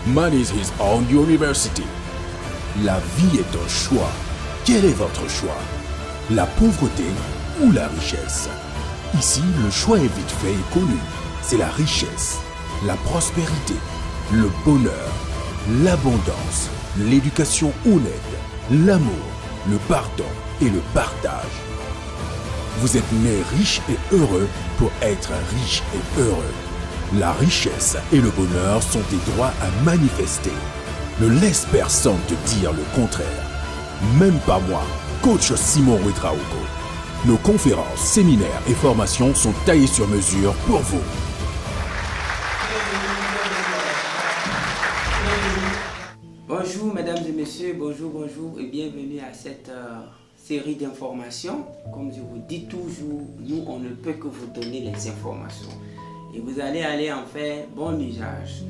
Money is his own university. La vie est un choix. Quel est votre choix? La pauvreté ou la richesse? Ici, le choix est vite fait et connu. C'est la richesse, la prospérité, le bonheur, l'abondance, l'éducation honnête, l'amour, le pardon et le partage. Vous êtes né riche et heureux pour être riche et heureux. La richesse et le bonheur sont des droits à manifester. Ne laisse personne te dire le contraire. Même pas moi, coach Simon Ouedraogo. Nos conférences, séminaires et formations sont taillées sur mesure pour vous. Bonjour mesdames et messieurs, bonjour et bienvenue à cette série d'informations. Comme je vous dis toujours, nous on ne peut que vous donner les informations. Et vous allez aller en faire bon usage.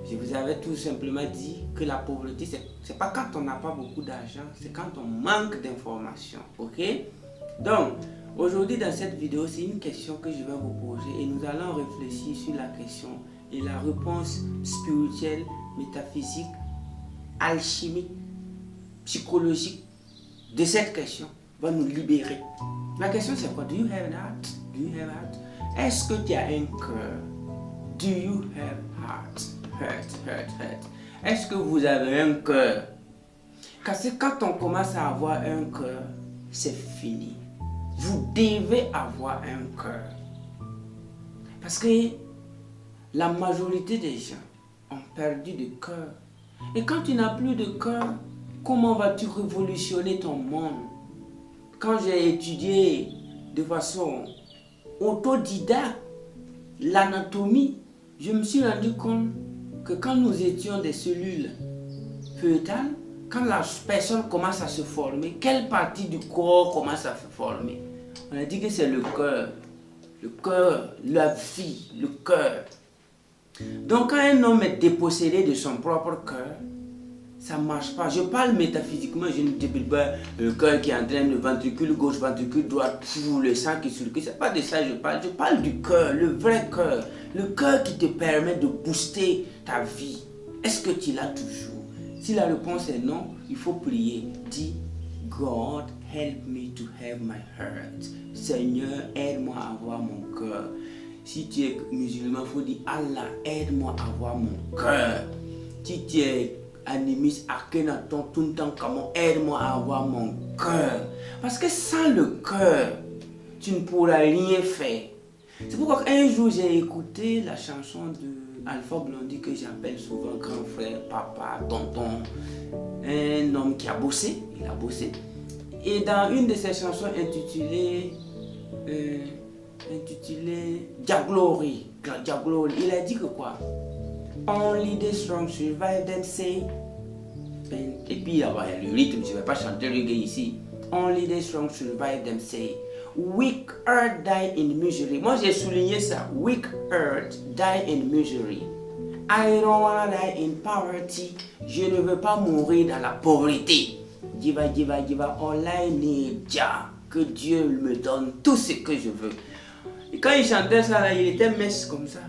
Je vous avais tout simplement dit que la pauvreté, c'est pas quand on n'a pas beaucoup d'argent, c'est quand on manque d'informations. Ok? Donc, aujourd'hui dans cette vidéo, c'est une question que je vais vous poser et nous allons réfléchir sur la question et la réponse spirituelle, métaphysique, alchimique, psychologique de cette question va nous libérer. La question c'est quoi? Do you have an heart? Do you have a heart? Est-ce que tu as un cœur? Do you have heart? Heart. Est-ce que vous avez un cœur? Parce que quand on commence à avoir un cœur, c'est fini. Vous devez avoir un cœur. Parce que la majorité des gens ont perdu de cœur. Et quand tu n'as plus de cœur, comment vas-tu révolutionner ton monde? Quand j'ai étudié de façon autodidacte l'anatomie, je me suis rendu compte que quand nous étions des cellules fœtales, quand la personne commence à se former, quelle partie du corps commence à se former? On a dit que c'est le cœur, la vie, le cœur. Donc quand un homme est dépossédé de son propre cœur, ça ne marche pas. Je parle métaphysiquement, je ne dis pas le cœur qui entraîne le ventricule gauche, ventricule droit, tout le sang qui circule. Ce n'est pas de ça que je parle. Je parle du cœur, le vrai cœur. Le cœur qui te permet de booster ta vie. Est-ce que tu l'as toujours? Si la réponse est non, il faut prier. Dis, God, help me to have my heart. Seigneur, aide-moi à avoir mon cœur. Si tu es musulman, il faut dire, Allah, aide-moi à avoir mon cœur. Si tu es animiste, Akhenaton, Tuntankamon, aide-moi à avoir mon cœur. Parce que sans le cœur, tu ne pourras rien faire. C'est pourquoi un jour j'ai écouté la chanson de Alpha Blondy que j'appelle souvent grand frère, papa, tonton. Un homme qui a bossé, il a bossé. Et dans une de ses chansons intitulée Diaglory, il a dit que quoi? Only the strong survive them say. Et puis il y a le rythme, je ne vais pas chanter le reggae ici. Only the strong survive them say. Weak earth die in misery. Moi j'ai souligné ça. Weak earth die in misery. I don't wanna die in poverty. Je ne veux pas mourir dans la pauvreté. Diva. All I need, Jah. Que Dieu me donne tout ce que je veux. Et quand il chantait ça là, il était mince comme ça.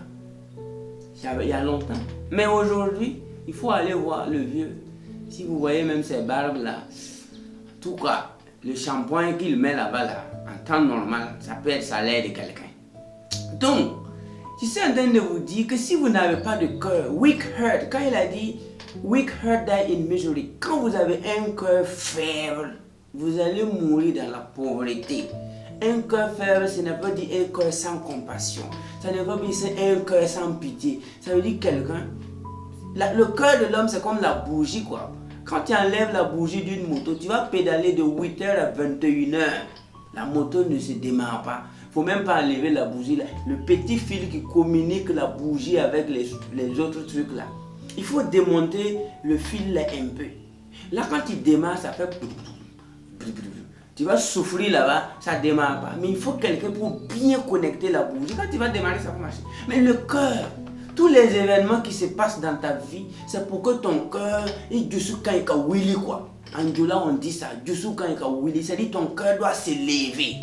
Il y a longtemps. Mais aujourd'hui, il faut aller voir le vieux. Si vous voyez même ses barbes là, en tout cas, le shampoing qu'il met là-bas là, en temps normal, ça peut être salaire de quelqu'un. Donc, je suis en train de vous dire que si vous n'avez pas de cœur, weak heart, quand il a dit weak heart die in misery, quand vous avez un cœur faible, vous allez mourir dans la pauvreté. Un cœur faible, ce n'est pas dire un cœur sans compassion. Ça ne veut pas dire un cœur sans pitié. Ça veut dire quelqu'un. Le cœur de l'homme, c'est comme la bougie, quoi. Quand tu enlèves la bougie d'une moto, tu vas pédaler de 8h à 21h. La moto ne se démarre pas. Il ne faut même pas enlever la bougie, là. Le petit fil qui communique la bougie avec les autres trucs, là. Il faut démonter le fil, là, un peu. Là, quand tu démarres, ça fait... Tu vas souffrir là-bas, ça ne démarre pas. Mais il faut quelqu'un pour bien connecter la bougie. Quand tu vas démarrer, ça va marcher. Mais le cœur, tous les événements qui se passent dans ta vie, c'est pour que ton cœur, il quoi. En Djoula, on dit ça. C'est-à-dire ton cœur doit se lever.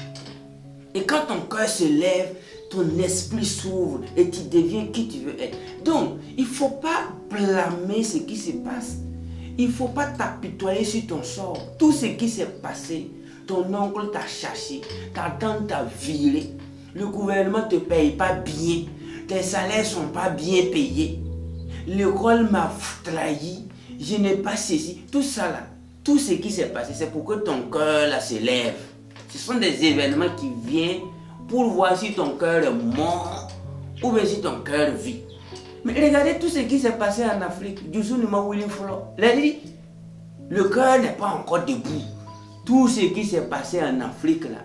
Et quand ton cœur se lève, ton esprit s'ouvre et tu deviens qui tu veux être. Donc, il ne faut pas blâmer ce qui se passe. Il ne faut pas t'apitoyer sur ton sort. Tout ce qui s'est passé, ton oncle t'a cherché, ta tante t'a viré, le gouvernement ne te paye pas bien, tes salaires ne sont pas bien payés, l'école m'a trahi, je n'ai pas ceci. Tout ça là, tout ce qui s'est passé, c'est pour que ton cœur là se lève. Ce sont des événements qui viennent pour voir si ton cœur est mort ou bien si ton cœur vit. Mais regardez tout ce qui s'est passé en Afrique. Le cœur n'est pas encore debout. Tout ce qui s'est passé en Afrique là,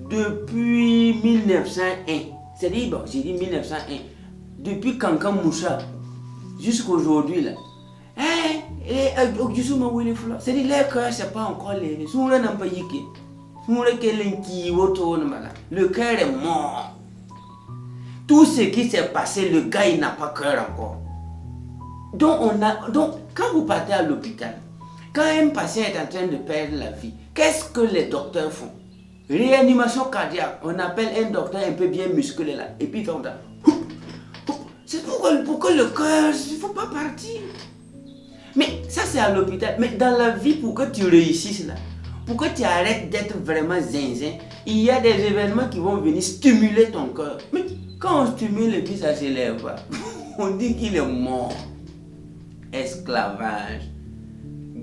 depuis 1901, c'est-à-dire, bon, j'ai dit 1901, depuis Kankan Moussa jusqu'à aujourd'hui là, c'est-à-dire leur cœur c'est pas encore levé. Le cœur est mort. Tout ce qui s'est passé, le gars il n'a pas cœur encore. Donc quand vous partez à l'hôpital, quand un patient est en train de perdre la vie, qu'est-ce que les docteurs font? Réanimation cardiaque, on appelle un docteur un peu bien musclé là, et puis ils font ça. C'est pour que le cœur, il ne faut pas partir. Mais ça c'est à l'hôpital. Mais dans la vie, pour que tu réussisses là, pour que tu arrêtes d'être vraiment zinzin, il y a des événements qui vont venir stimuler ton cœur. Mais quand on stimule et puis ça ne s'élève pas, on dit qu'il est mort. Esclavage,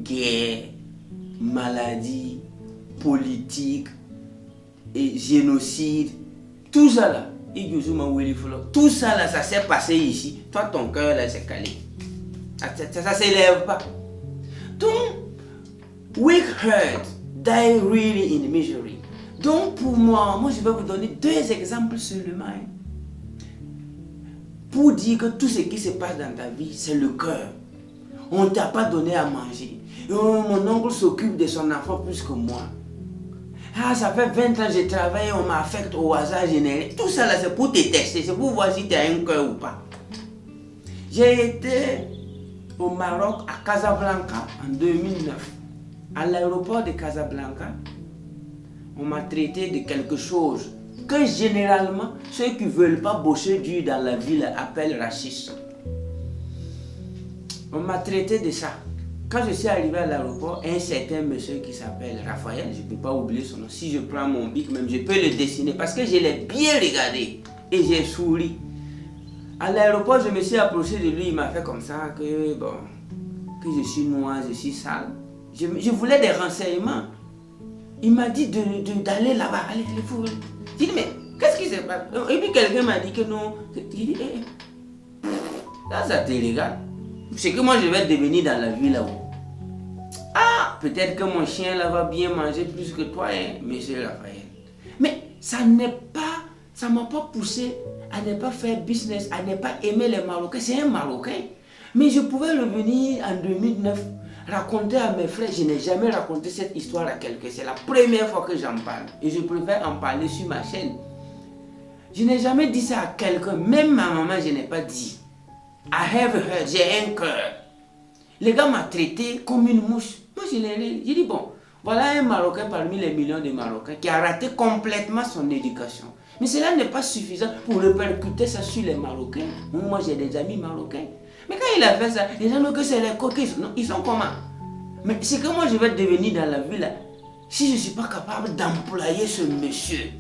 guerre, maladie, politique, et génocide, tout ça là, tout ça là, ça s'est passé ici. Toi, ton cœur là, c'est calé. Ça ne s'élève pas. Donc, weak heart die really in misery. Donc, pour moi, je vais vous donner 2 exemples seulement. Pour dire que tout ce qui se passe dans ta vie, c'est le cœur. On ne t'a pas donné à manger. Mon oncle s'occupe de son enfant plus que moi. Ça fait 20 ans que je travaille, on m'affecte au hasard généré. Tout ça là, c'est pour te tester, c'est pour voir si tu as un cœur ou pas. J'ai été au Maroc, à Casablanca, en 2009. À l'aéroport de Casablanca, on m'a traité de quelque chose que généralement, ceux qui ne veulent pas bosser dur dans la ville appellent racisme. On m'a traité de ça. Quand je suis arrivé à l'aéroport, un certain monsieur qui s'appelle Raphaël, je ne peux pas oublier son nom, si je prends mon bic même, je peux le dessiner parce que je l'ai bien regardé et j'ai souri. À l'aéroport, je me suis approché de lui, il m'a fait comme ça, que je suis noir, je suis sale. Je voulais des renseignements. Il m'a dit d'aller là-bas, allez, il faut. J'ai dit, mais qu'est-ce qui se passe? Et puis quelqu'un m'a dit que non. Il dit, ça te regarde. C'est que moi je vais devenir dans la vie là-haut. Peut-être que mon chien là va bien manger plus que toi, monsieur Raphaël. Mais ça ne m'a pas poussé à ne pas faire business, à ne pas aimer les Marocains. C'est un Marocain. Mais je pouvais revenir en 2009, raconter à mes frères. Je n'ai jamais raconté cette histoire à quelqu'un. C'est la première fois que j'en parle. Et je préfère en parler sur ma chaîne. Je n'ai jamais dit ça à quelqu'un. Même ma maman, je n'ai pas dit. I have heard, j'ai un cœur. Le gars m'a traité comme une mouche. Moi, j'ai dit, bon, voilà un Marocain parmi les millions de Marocains qui a raté complètement son éducation. Mais cela n'est pas suffisant pour répercuter ça sur les Marocains. Moi, j'ai des amis marocains. Mais quand il a fait ça, les gens disent que c'est les coquilles. Non, ils sont comment? Mais c'est que moi, je vais devenir dans la ville, si je ne suis pas capable d'employer ce monsieur.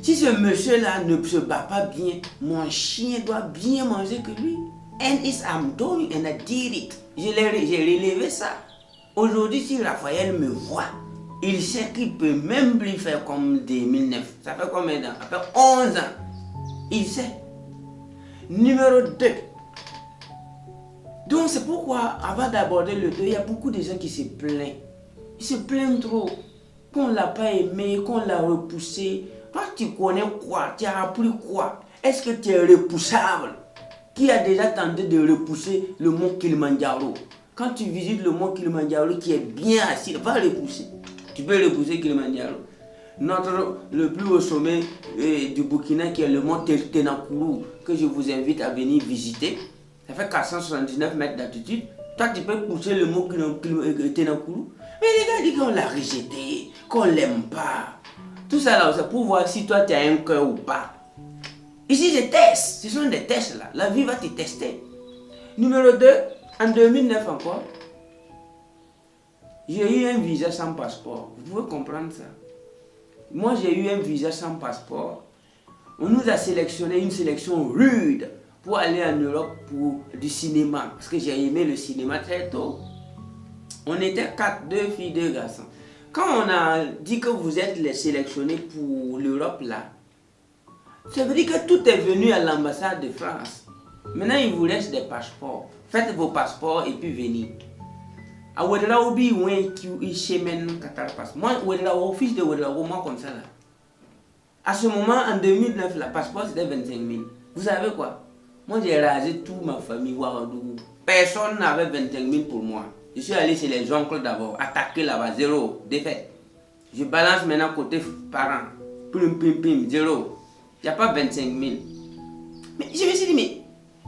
Si ce monsieur-là ne se bat pas bien, mon chien doit bien manger que lui. And it's I'm doing and I did it. J'ai relevé ça. Aujourd'hui, si Raphaël me voit, il sait qu'il peut même plus faire comme 2009. Ça fait combien d'années? Ça fait 11 ans. Il sait. Numéro 2. Donc c'est pourquoi, avant d'aborder le 2, il y a beaucoup de gens qui se plaignent. Ils se plaignent trop. Qu'on ne l'a pas aimé, qu'on l'a repoussé. Toi, tu connais quoi? Tu as appris quoi? Est-ce que tu es repoussable? Qui a déjà tenté de repousser le mont Kilimandjaro? Quand tu visites le mont Kilimandjaro qui est bien assis, va repousser. Tu peux repousser Kilimandjaro. Le plus haut sommet du Burkina qui est le mont Tenakuru, que je vous invite à venir visiter. Ça fait 479 mètres d'altitude. Toi, tu peux pousser le mont Tenakuru. Mais les gars disent qu'on l'a rejeté, qu'on l'aime pas. Tout ça là, c'est pour voir si toi tu as un cœur ou pas. Ici, je teste. Ce sont des tests là. La vie va te tester. Numéro 2, en 2009 encore, j'ai eu un visa sans passeport. Vous pouvez comprendre ça. Moi, j'ai eu un visa sans passeport. On nous a sélectionné une sélection rude pour aller en Europe pour du cinéma. Parce que j'ai aimé le cinéma très tôt. On était 4, 2 filles, 2 garçons. Quand on a dit que vous êtes les sélectionnés pour l'Europe là, ça veut dire que tout est venu à l'ambassade de France. Maintenant, ils vous laissent des passeports. Faites vos passeports et puis venez. À Ouedraobi, moi, au fils de Ouedraobi, moi comme ça là. À ce moment, en 2009, le passeport c'était 25 000. Vous savez quoi? Moi, j'ai rasé toute ma famille Ouagadougou. Personne n'avait 25 000 pour moi. Je suis allé chez les oncles d'abord, attaqué là-bas, 0, défaite. Je balance maintenant côté parents, pim, 0. Il n'y a pas 25 000. Mais je me suis dit, mais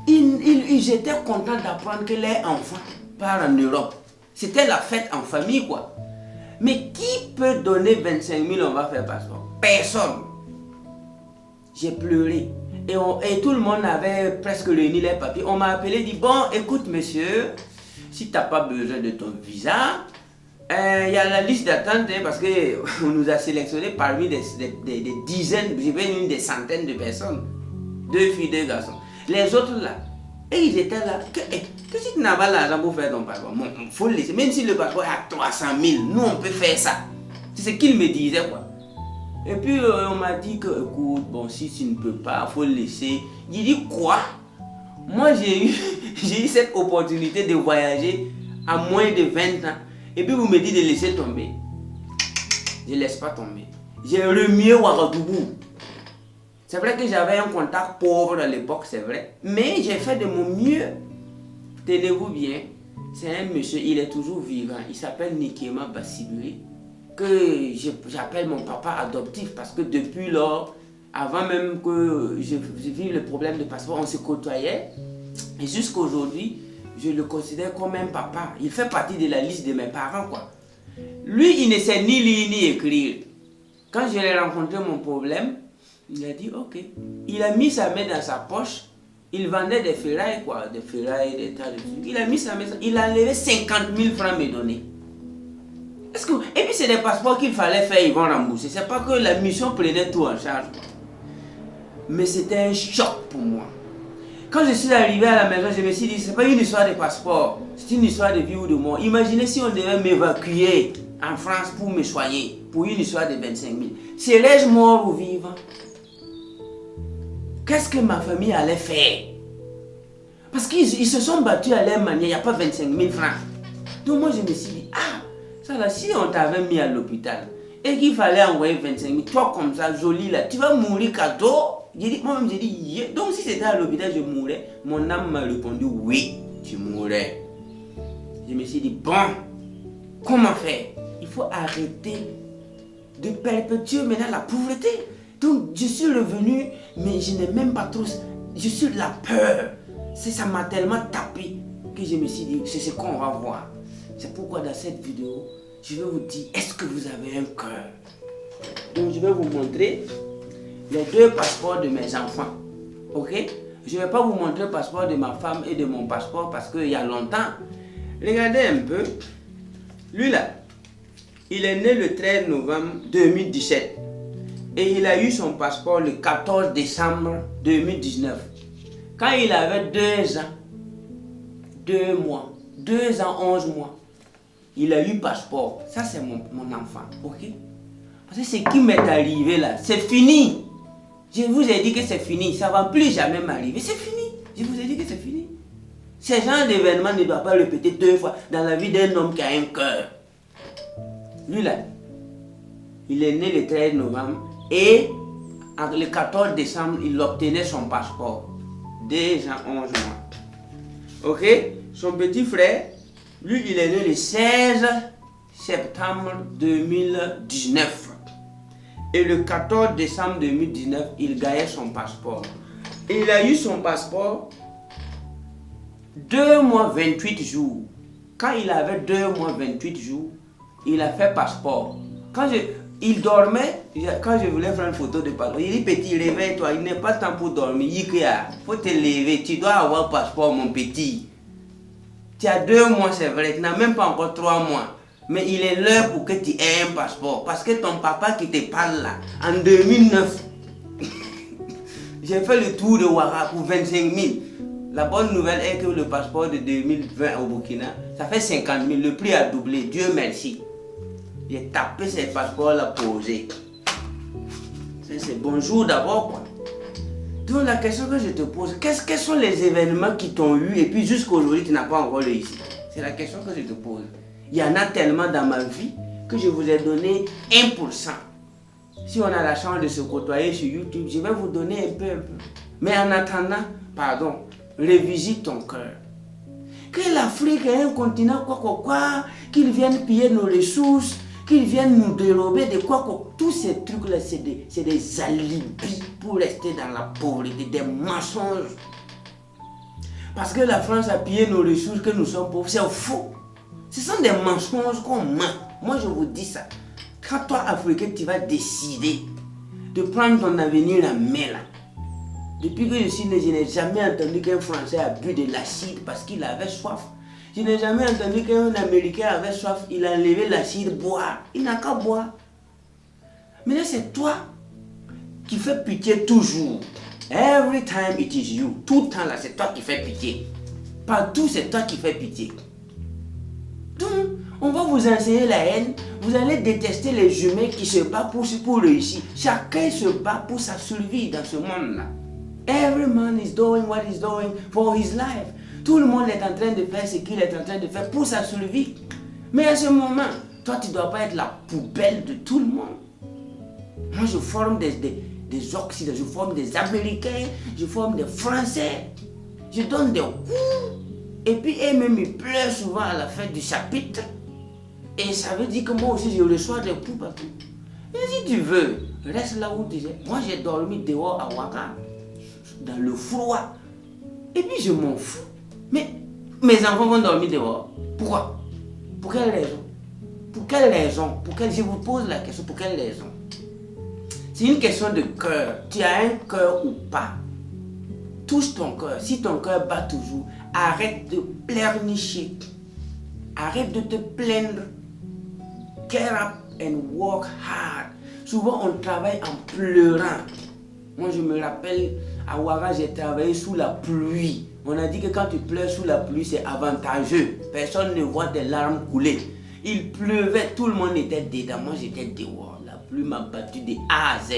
ils étaient contents d'apprendre que les enfants partent en Europe. C'était la fête en famille, quoi. Mais qui peut donner 25 000, on va faire passeport? Personne. J'ai pleuré. Et tout le monde avait presque réuni les papiers. On m'a appelé, dit, bon, écoute, monsieur, si tu n'as pas besoin de ton visa, il y a la liste d'attente, hein, parce qu'on nous a sélectionnés parmi des dizaines, j'ai même des centaines de personnes. 2 filles, 2 garçons. Les autres là, et ils étaient là. Que si tu n'as pas l'argent pour faire ton passeport, il faut le laisser. Même si le passeport est à 300 000, nous on peut faire ça. C'est ce qu'ils me disaient, quoi. Et puis on m'a dit que, écoute, bon, si tu ne peux pas, il faut le laisser. J'ai dit quoi? Moi j'ai eu cette opportunité de voyager à moins de 20 ans. Et puis vous me dites de laisser tomber. Je ne laisse pas tomber. J'ai remué Ouagadougou. C'est vrai que j'avais un contact pauvre à l'époque, c'est vrai. Mais j'ai fait de mon mieux. Tenez-vous bien. C'est un monsieur, il est toujours vivant. Il s'appelle Nikema Bassiburi. Que j'appelle mon papa adoptif. Parce que depuis lors, avant même que je vive le problème de passeport, on se côtoyait. Et jusqu'à aujourd'hui, je le considère comme un papa. Il fait partie de la liste de mes parents, quoi. Lui, il ne sait ni lire ni écrire. Quand je l'ai rencontré mon problème, il a dit ok. Il a mis sa main dans sa poche. Il vendait des ferrailles, quoi. Des ferrailles, des tas de trucs. Il a mis sa main. Il a enlevé 50 000 francs à me donner. Et puis c'est des passeports qu'il fallait faire, ils vont rembourser. C'est pas que la mission prenait tout en charge. Mais c'était un choc pour moi. Quand je suis arrivé à la maison, je me suis dit, c'est pas une histoire de passeport, c'est une histoire de vie ou de mort. Imaginez si on devait m'évacuer en France pour me soigner, pour une histoire de 25 000. Serais-je mort ou vivant? Qu'est-ce que ma famille allait faire? Parce qu'ils se sont battus à leur manière, il n'y a pas 25 000 francs. Donc moi je me suis dit, ah, ça là, si on t'avait mis à l'hôpital et qu'il fallait envoyer 25 000, toi comme ça, joli là, tu vas mourir cadeau. Moi-même j'ai dit, yeah. Donc si c'était à l'hôpital, je mourrais. Mon âme m'a répondu, oui, tu mourrais. Je me suis dit, bon, comment faire? Il faut arrêter de perpétuer maintenant la pauvreté. Donc je suis revenu, mais je n'ai même pas trop... Je suis de la peur. Ça m'a tellement tapé que je me suis dit, c'est ce qu'on va voir. C'est pourquoi dans cette vidéo, je vais vous dire, est-ce que vous avez un cœur? Donc je vais vous montrer les 2 passeports de mes enfants. Ok? Je ne vais pas vous montrer le passeport de ma femme et de mon passeport parce qu'il y a longtemps. Regardez un peu. Lui là, il est né le 13 novembre 2017. Et il a eu son passeport le 14 décembre 2019. Quand il avait 2 ans, 2 mois, 2 ans, 11 mois, il a eu passeport. Ça c'est mon enfant. Ok? Parce que ce qui m'est arrivé là, c'est fini. Je vous ai dit que c'est fini. Ça ne va plus jamais m'arriver. C'est fini. Je vous ai dit que c'est fini. Ce genre d'événement ne doit pas répéter 2 fois dans la vie d'un homme qui a un cœur. Lui là, il est né le 13 novembre et le 14 décembre, il obtenait son passeport. 2 ans, 11 mois. Ok? Son petit frère, lui, il est né le 16 septembre 2019. Et le 14 décembre 2019, il gagnait son passeport. Et il a eu son passeport 2 mois 28 jours. Quand il avait 2 mois 28 jours, il a fait passeport. Il dormait, quand je voulais faire une photo de passeport, il dit petit, réveille-toi, il n'est pas temps pour dormir. Il faut te lever, tu dois avoir passeport mon petit. Tu as 2 mois, c'est vrai, tu n'as même pas encore 3 mois. Mais il est l'heure pour que tu aies un passeport. Parce que ton papa qui te parle là, en 2009, j'ai fait le tour de Ouaga pour 25 000. La bonne nouvelle est que le passeport de 2020 au Burkina, ça fait 50 000. Le prix a doublé, Dieu merci. J'ai tapé ces passeports-là posés. C'est bonjour d'abord, quoi. Donc la question que je te pose, quels sont les événements qui t'ont eu et puis jusqu'à aujourd'hui tu n'as pas encore réussi? C'est la question que je te pose. Il y en a tellement dans ma vie que je vous ai donné 1%. Si on a la chance de se côtoyer sur YouTube, je vais vous donner un peu. Mais en attendant, pardon, revisite ton cœur. Que l'Afrique est un continent quoi, qu'ils viennent piller nos ressources, qu'ils viennent nous dérober de quoi. Tous ces trucs-là, c'est des alibis pour rester dans la pauvreté, des mensonges. Parce que la France a pillé nos ressources, que nous sommes pauvres, c'est faux. Ce sont des mensonges qu'on ment. Moi, je vous dis ça. Quand toi, Africain, tu vas décider de prendre ton avenir en main là. Depuis que je suis né, je n'ai jamais entendu qu'un Français a bu de l'acide parce qu'il avait soif. Je n'ai jamais entendu qu'un Américain avait soif, il a enlevé l'acide, boire. Il n'a qu'à boire. Mais là, c'est toi qui fais pitié toujours. Every time it is you. Tout le temps là, c'est toi qui fais pitié. Partout, c'est toi qui fais pitié. Donc, on va vous enseigner la haine. Vous allez détester les humains qui se battent pour réussir. Chacun se bat pour sa survie dans ce monde-là. Every man is doing what he's doing for his life. Tout le monde est en train de faire ce qu'il est en train de faire pour sa survie. Mais à ce moment, toi, tu ne dois pas être la poubelle de tout le monde. Moi, je forme des Occidentaux, je forme des Américains, je forme des Français. Je donne des coups. Et puis, eux-mêmes, ils pleurent souvent à la fin du chapitre. Et ça veut dire que moi aussi, je reçois des coups partout. Et si tu veux, reste là où tu es. Moi, j'ai dormi dehors à Ouaga, dans le froid. Et puis, je m'en fous. Mais mes enfants vont dormir dehors. Pourquoi? Pour quelle raison? Pour quelle raison? Je vous pose la question, pour quelle raison? C'est une question de cœur. Tu as un cœur ou pas? Touche ton cœur. Si ton cœur bat toujours, arrête de pleurnicher. Arrête de te plaindre. Get up and work hard. Souvent, on travaille en pleurant. Moi, je me rappelle, à Ouaga, j'ai travaillé sous la pluie. On a dit que quand tu pleures sous la pluie, c'est avantageux. Personne ne voit tes larmes couler. Il pleuvait, tout le monde était dedans. Moi, j'étais dehors. La pluie m'a battu de A à Z.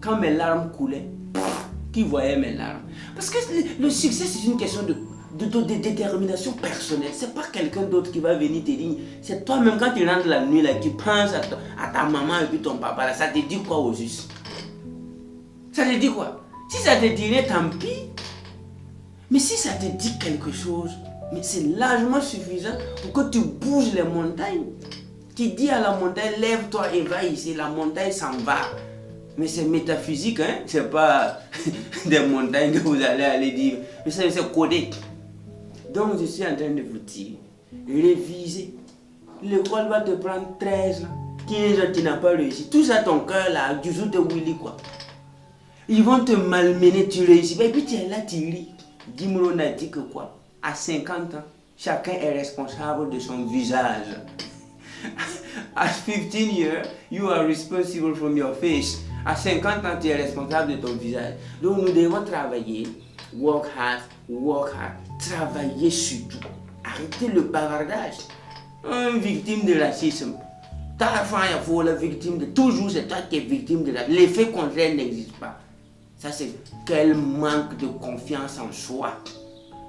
Quand mes larmes coulaient, qui voyait mes larmes? Parce que le succès, c'est une question de détermination personnelle. C'est pas quelqu'un d'autre qui va venir te dire. C'est toi-même, quand tu rentres la nuit, là, tu penses à ta maman et puis ton papa. Là, ça te dit quoi au juste? Ça te dit quoi? Si ça te dirait, tant pis. Mais si ça te dit quelque chose, mais c'est largement suffisant pour que tu bouges les montagnes. Tu dis à la montagne, lève-toi et va ici. La montagne s'en va. Mais c'est métaphysique, hein? C'est pas des montagnes que vous allez aller dire. Mais c'est codé. Donc je suis en train de vous dire, réviser. L'école va te prendre 13 ans, 15 ans, tu n'as pas réussi. Tout ça, ton cœur là, du jour de Willy quoi. Ils vont te malmener, tu réussis. Et puis tu es là, tu ris. Dimro n'a dit que quoi? À 50 ans, chacun est responsable de son visage. At 15 years, you are responsible from your face. À 50 ans, tu es responsable de ton visage. Donc nous devons travailler, work hard, travailler surtout. Arrêtez le bavardage. Une victime de racisme. Ta femme est la victime de... Toujours c'est toi qui es victime de la... L'effet contraire n'existe pas. Ça c'est quel manque de confiance en soi.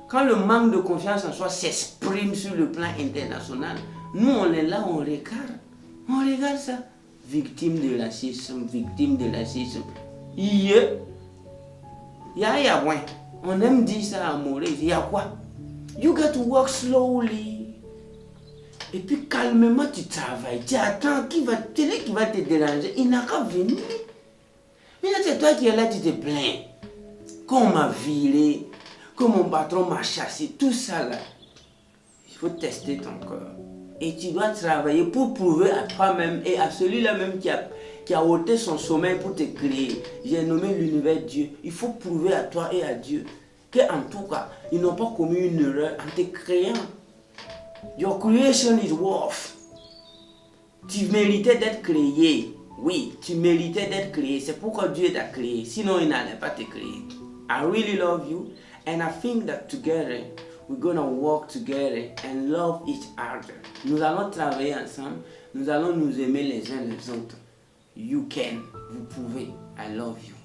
Quand le manque de confiance en soi s'exprime sur le plan international, nous on est là, on regarde. On regarde ça. Victime de racisme, victime de racisme. Yeah. Ouais. On aime dire ça à Maurice. Il y a quoi? You got to work slowly. Et puis calmement tu travailles. Tu attends celui qui va te déranger. Il n'a qu'à venir. Mais là c'est toi qui es là, tu te plains. Qu'on m'a viré, que mon patron m'a chassé, tout ça là. Il faut tester ton corps. Et tu dois travailler pour prouver à toi-même et à celui-là même qui a ôté son sommeil pour te créer. J'ai nommé l'univers Dieu. Il faut prouver à toi et à Dieu qu'en tout cas, ils n'ont pas commis une erreur en te créant. Your creation is worth. Tu méritais d'être créé. Oui, tu méritais d'être créé. C'est pourquoi Dieu t'a créé. Sinon, il n'allait pas te créer. I really love you. And I think that together, we're going to work together and love each other. Nous allons travailler ensemble. Nous allons nous aimer les uns les autres. You can. Vous pouvez. I love you.